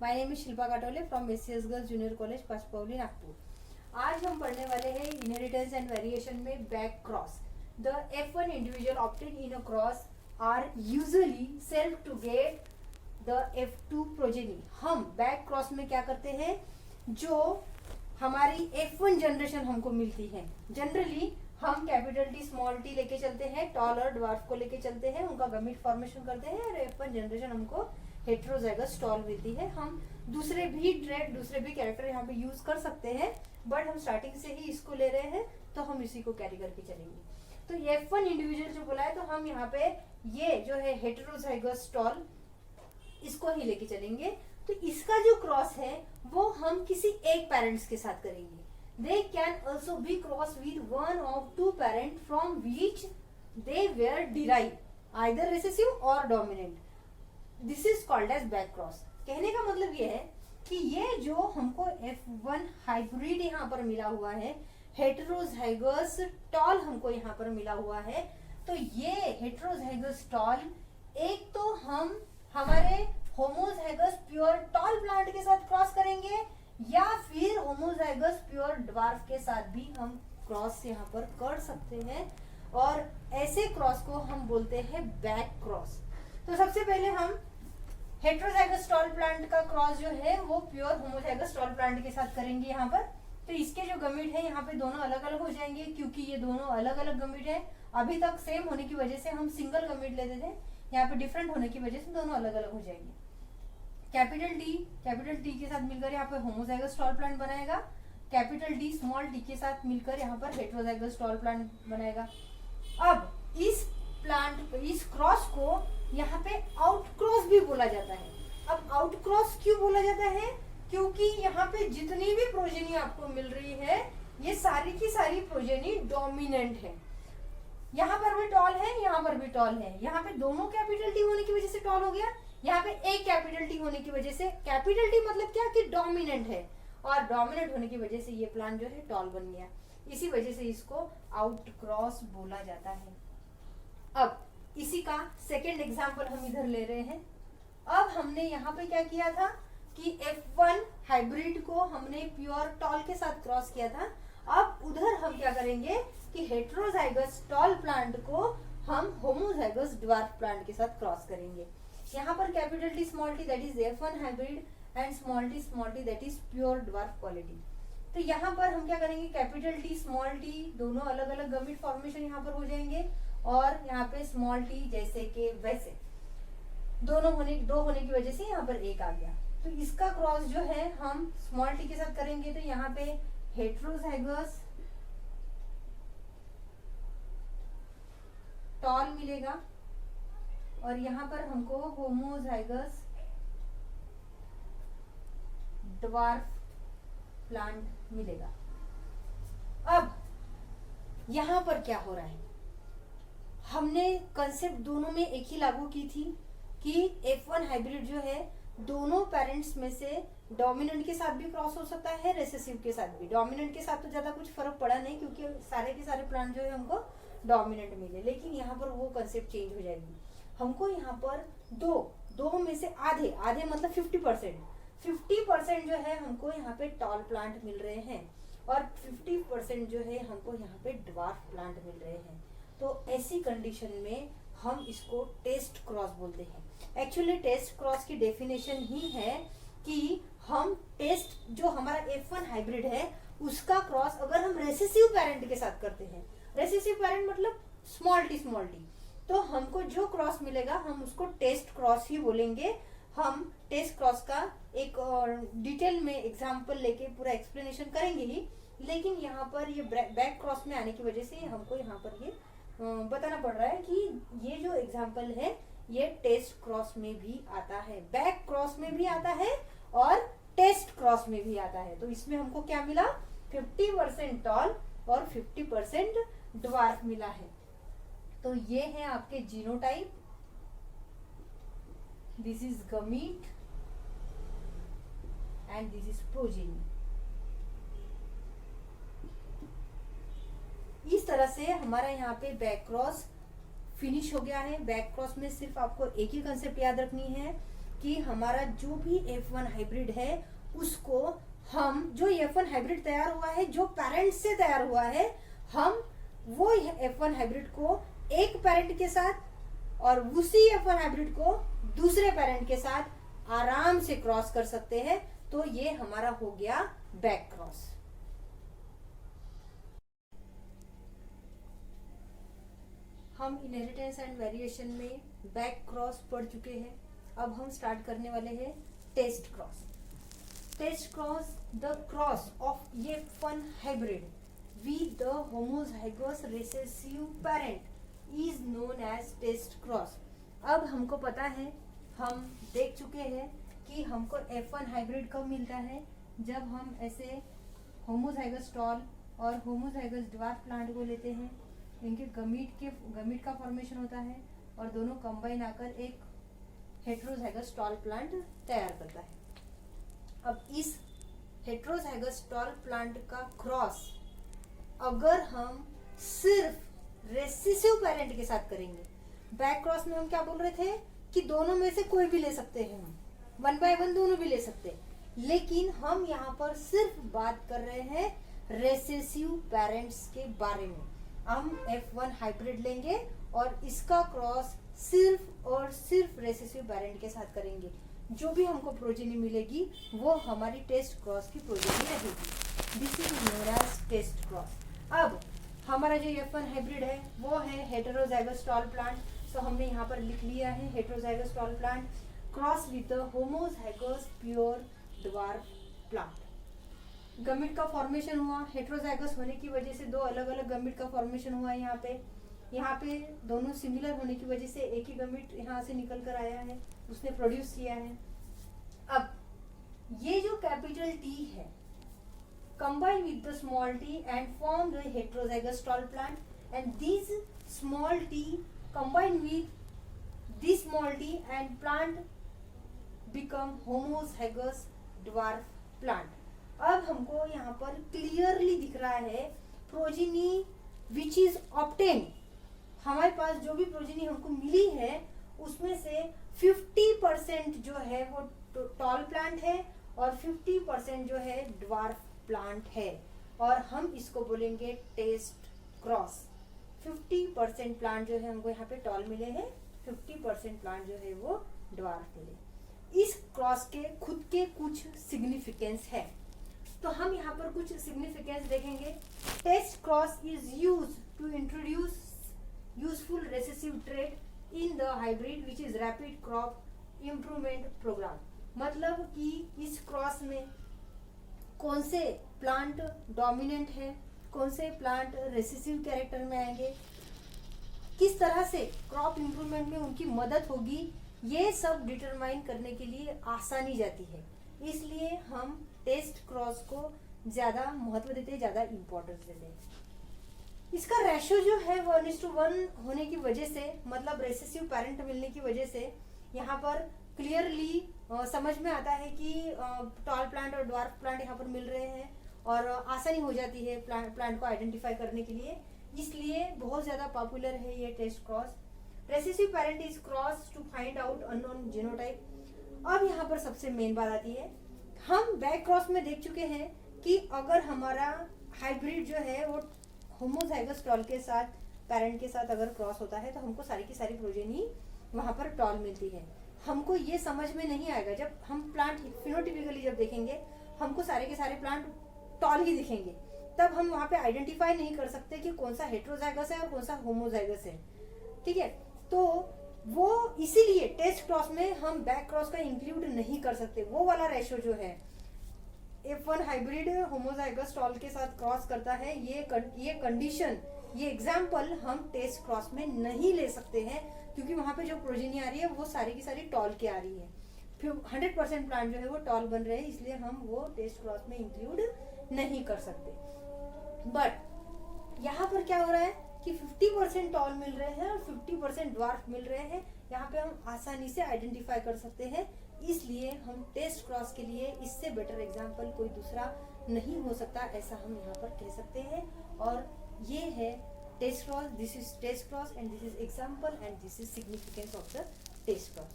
My name is Shilpa Katole from SCS girls junior college Pachpauli Nagpur. आज हम पढ़ने वाले हैं इनहेरिटेंस एंड वेरिएशन में back cross. The F1 individual opted in a cross are usually self to get the F2 progeny. हम back cross में क्या करते हैं, जो हमारी F1 जनरेशन हमको मिलती है, जनरली हम कैपिटल टी स्मॉल टी लेके चलते हैं, टॉल और ड्वार्फ को लेके चलते हैं, उनका गमीट फॉर्मेशन करते हैं और F1 जनरेशन हमको हेट्रोजाइगस टॉल मिलती है। हम दूसरे भी ट्रेड, दूसरे भी कैरेक्टर यहाँ पे यूज कर सकते हैं, बट हम स्टार्टिंग से ही इसको ले रहे हैं तो हम इसी को कैरी करके चलेंगे। तो F1 इंडिविजुअल जो बोला है, तो हम यहाँ पे ये जो है हेट्रोजाइगस टॉल, इसको ही लेके चलेंगे। तो इसका जो क्रॉस है वो हम किसी एक पेरेंट्स के साथ करेंगे। They can also be crossed with one of two parents from which they were derived, either recessive or dominant. This is called as back cross. कहने का मतलब ये है कि ये जो हमको F1 हाइब्रिड यहाँ पर मिला हुआ है, हेटेरोजाइगस टॉल हमको यहाँ पर मिला हुआ है, तो ये हेटेरोजाइगस टॉल एक तो हम हमारे होमोजाइगस प्योर टॉल प्लांट के साथ क्रॉस करेंगे, या फिर होमोजाइगस प्योर ड्वार्फ के साथ भी हम क्रॉस यहाँ पर कर सकते हैं, और ऐसे क्रॉस को हम बोलते हैं बैक क्रॉस। तो सबसे पहले हम हेट्रोजाइगस टॉल प्लांट का क्रॉस जो है वो प्योर होमोजाइगस टॉल प्लांट के साथ करेंगे यहाँ पर। तो इसके जो गमीट है यहाँ पे दोनों अलग अलग हो जाएंगे, क्योंकि ये दोनों अलग अलग गमीट है। अभी तक सेम होने की वजह से हम सिंगल गमीट लेते थे, यहाँ पे डिफरेंट होने की वजह से दोनों अलग अलग हो जाएंगे। कैपिटल टी के साथ मिलकर यहाँ पर होमोजाइगस टॉल प्लांट बनाएगा, कैपिटल डी स्मॉल टी के साथ मिलकर यहाँ पर हेट्रोजाइगस टॉल प्लांट बनाएगा। अब इस क्रॉस को यहाँ पे आउट क्रॉस भी बोला जाता है। अब आउट क्रॉस क्यों बोला जाता है? क्योंकि यहाँ पे जितनी भी प्रोजेनी आपको मिल रही है, ये सारी की सारी प्रोजेनी डोमिनेंट है। यहाँ पर भी टॉल है, यहाँ पर भी टॉल है, यहाँ पे दोनों कैपिटल टी होने की वजह से टॉल हो गया, यहाँ पे एक कैपिटल टी होने की वजह से, कैपिटल टी मतलब क्या कि डोमिनेंट है, और डोमिनेंट होने की वजह से ये प्लांट जो है टॉल बन गया। इसी वजह से इसको आउट क्रॉस बोला जाता है। अब इसी का सेकेंड एग्जाम्पल हम इधर ले रहे हैं। अब हमने यहाँ पे क्या किया था कि F1 हाइब्रिड को हमने प्योर टॉल के साथ क्रॉस किया था। अब उधर हम क्या करेंगे कि हेट्रोजाइगस टॉल प्लांट को हम होमोजाइगस ड्वार्फ प्लांट के साथ क्रॉस करेंगे। यहाँ पर capital T small T that is F1 hybrid and small T that is pure dwarf quality. तो यहाँ पर हम क्या करेंगे, कैपिटल टी स्मॉल टी दोनों अलग अलग गमीट फॉर्मेशन यहाँ पर हो जाएंगे, और यहाँ पे स्मॉल टी जैसे कि वैसे दो होने की वजह से यहाँ पर एक आ गया। तो इसका क्रॉस जो है हम स्मॉल टी के साथ करेंगे, तो यहाँ पे हेट्रोजाइगस टॉल मिलेगा, और यहाँ पर हमको होमोजाइगस ड्वार्फ प्लांट मिलेगा। अब यहाँ पर क्या हो रहा है, हमने कंसेप्ट दोनों में एक ही लागू की थी कि F1 हाइब्रिड जो है दोनों पेरेंट्स में से डोमिनेंट के साथ भी क्रॉस हो सकता है, रेसेसिव के साथ भी। डोमिनेंट के साथ तो ज्यादा कुछ फर्क पड़ा नहीं, क्योंकि सारे के सारे प्लांट जो है हमको डोमिनेंट मिले, लेकिन यहाँ पर वो कंसेप्ट चेंज हो जाएगी। हमको यहाँ पर दो में से आधे मतलब 50% जो है हमको यहाँ पे टॉल प्लांट मिल रहे हैं, और 50% जो है हमको यहाँ पे ड्वार्फ प्लांट मिल रहे हैं। तो ऐसी कंडीशन में हम इसको टेस्ट क्रॉस बोलते हैं। एक्चुअली टेस्ट क्रॉस की डेफिनेशन ही है कि हम टेस्ट जो हमारा F1 हाइब्रिड है उसका क्रॉस अगर हम रेसेसिव पेरेंट के साथ करते हैं, रेसेसिव पेरेंट मतलब स्मॉल टी, तो हमको जो क्रॉस मिलेगा हम उसको टेस्ट क्रॉस ही बोलेंगे। हम टेस्ट क्रॉस का एक डिटेल में एग्जाम्पल लेके पूरा एक्सप्लेनेशन करेंगे ही, लेकिन यहाँ पर ये बैक क्रॉस में आने की वजह से हमको यहाँ पर ये बताना पड़ रहा है कि ये जो एग्जाम्पल है ये टेस्ट क्रॉस में भी आता है, बैक क्रॉस में भी आता है, और टेस्ट क्रॉस में भी आता है। तो इसमें हमको क्या मिला, 50% टॉल और 50% ड्वार्फ मिला है। तो ये है आपके genotype, this is gamete and this is progeny. इस तरह से हमारा यहाँ पे बैक क्रॉस फिनिश हो गया है। बैक क्रॉस में सिर्फ आपको एक ही कंसेप्ट याद रखनी है कि हमारा जो भी F1 हाइब्रिड है उसको हम, जो F1 हाइब्रिड तैयार हुआ है जो पेरेंट से तैयार हुआ है, हम वो F1 हाइब्रिड को एक पेरेंट के साथ और उसी F1 हाइब्रिड को दूसरे पेरेंट के साथ आराम से क्रॉस कर सकते हैं। तो ये हमारा हो गया बैक क्रॉस। हम इनहेरिटेंस एंड वेरिएशन में बैक क्रॉस पढ़ चुके हैं। अब हम स्टार्ट करने वाले हैं test cross. Test cross, the cross of F1 hybrid with the homozygous recessive parent is known as test cross। अब हमको पता है, हम देख चुके हैं कि हमको F1 हाइब्रिड कब मिलता है, जब हम ऐसे होमोजाइगस टॉल और होमोजाइगस ड्वार्फ प्लांट को लेते हैं। इनके गमीट का फॉर्मेशन होता है और दोनों कंबाइन आकर एक हेट्रोजाइगस टॉल प्लांट तैयार करता है। अब इस हेट्रोजाइगस टॉल प्लांट का क्रॉस अगर हम सिर्फ रेसेसिव पेरेंट के साथ करेंगे, बैक क्रॉस में हम क्या बोल रहे थे कि दोनों में से कोई भी ले सकते हैं, हम 1 by 1 दोनों भी ले सकते हैं, लेकिन हम यहाँ पर सिर्फ बात कर रहे हैं रेसेसिव पेरेंट्स के बारे में। हम F1 हाइब्रिड लेंगे और इसका क्रॉस सिर्फ और सिर्फ रेसेसिव पेरेंट के साथ करेंगे। जो भी हमको प्रोजेनी मिलेगी वो हमारी टेस्ट क्रॉस की प्रोजेनी रहेगी। This is known as test cross. अब हमारा जो F1 हाइब्रिड है वो है हेटेरोजाइगस टॉल प्लांट। तो हमने यहाँ पर लिख लिया है heterozygous tall plant cross with homozygous pure dwarf plant. Gamete का फॉर्मेशन हुआ, हेटेरोजाइगस होने की वजह से दो अलग अलग गमीट का फॉर्मेशन हुआ है। यहाँ पे दोनों सिमिलर होने की वजह से एक ही गमीट यहाँ से निकल कर आया है, उसने प्रोड्यूस किया है। अब ये जो कैपिटल T है combine with the small t and form the heterozygous tall plant, and these small t combine with this small t and plant become homozygous dwarf plant। अब हमको यहाँ पर क्लियरली दिख रहा है प्रोजेनी विच इज ऑब्टेन। हमारे पास जो भी प्रोजेनी हमको मिली है उसमें से 50% जो है वो टॉल प्लांट है और 50% जो है ड्वार्फ प्लांट है, और हम इसको बोलेंगे टेस्ट क्रॉस। 50% प्लांट जो है हमको यहाँ पे टॉल मिले हैं, 50% प्लांट जो है वो ड्वार्फ मिले। इस क्रॉस के खुद के कुछ सिग्निफिकेंस है, तो हम यहाँ पर कुछ सिग्निफिकेंस देखेंगे। Test cross is used to introduce useful recessive trait in the hybrid which is rapid crop improvement programme. मतलब कि इस क्रॉस में कौन से प्लांट डोमिनेंट है, कौन से प्लांट रेसेसिव कैरेक्टर में आएंगे, किस तरह से क्रॉप इम्प्रूवमेंट में उनकी मदद होगी, ये सब डिटरमाइन करने के लिए आसानी जाती है। इसलिए हम टेस्ट क्रॉस को ज्यादा महत्व देते हैं, ज्यादा इंपॉर्टेंस देते हैं। इसका रेशियो जो है वो 1:1 होने की वजह से, मतलब रेसेसिव पेरेंट मिलने की वजह से यहाँ पर क्लियरली समझ में आता है कि टॉल प्लांट और ड्वार्फ प्लांट यहाँ पर मिल रहे हैं और आसानी हो जाती है प्लांट को आइडेंटिफाई करने के लिए। इसलिए बहुत ज्यादा पॉपुलर है ये test cross. Recessive parent is cross to find out unknown genotype. अब यहाँ पर सबसे मेन बात आती है, हम बैक क्रॉस में देख चुके हैं कि अगर हमारा हाइब्रिड जो है वो होमोजाइगस टॉल के साथ, पेरेंट के साथ अगर क्रॉस होता है तो हमको सारी की सारी प्रोजेनी वहां पर टॉल मिलती है। हमको ये समझ में नहीं आएगा, जब हम प्लांट फिनोटिपिकली जब देखेंगे हमको सारे के सारे प्लांट टॉल ही दिखेंगे, तब हम वहां पे आइडेंटिफाई नहीं कर सकते कि कौन सा हेट्रोजाइगस है और कौन सा होमोजाइगस है। ठीक है, तो वो इसीलिए टेस्ट क्रॉस में हम बैक क्रॉस का इंक्लूड नहीं कर सकते। वो वाला रेशियो जो है F1 हाइब्रिड होमोजाइगस टॉल के साथ क्रॉस करता है, ये कंडीशन, ये एग्जाम्पल हम टेस्ट क्रॉस में नहीं ले सकते हैं, क्योंकि वहां पे जो प्रोजेनी आ रही है वो सारी की सारी टॉल के आ रही है। फिर 100% प्लांट जो है वो टॉल बन रहे हैं, इसलिए हम वो टेस्ट क्रॉस में इंक्लूड नहीं कर सकते। बट यहाँ पर क्या हो रहा है कि 50% टॉल मिल रहे हैं और 50% ड्वार्फ मिल रहे हैं, यहाँ पे हम आसानी से आइडेंटिफाई कर सकते हैं। इसलिए हम टेस्ट क्रॉस के लिए इससे बेटर एग्जाम्पल कोई दूसरा नहीं हो सकता, ऐसा हम यहाँ पर कह सकते हैं। और ये है test cross, this is test cross and this is example and this is significance of the test cross.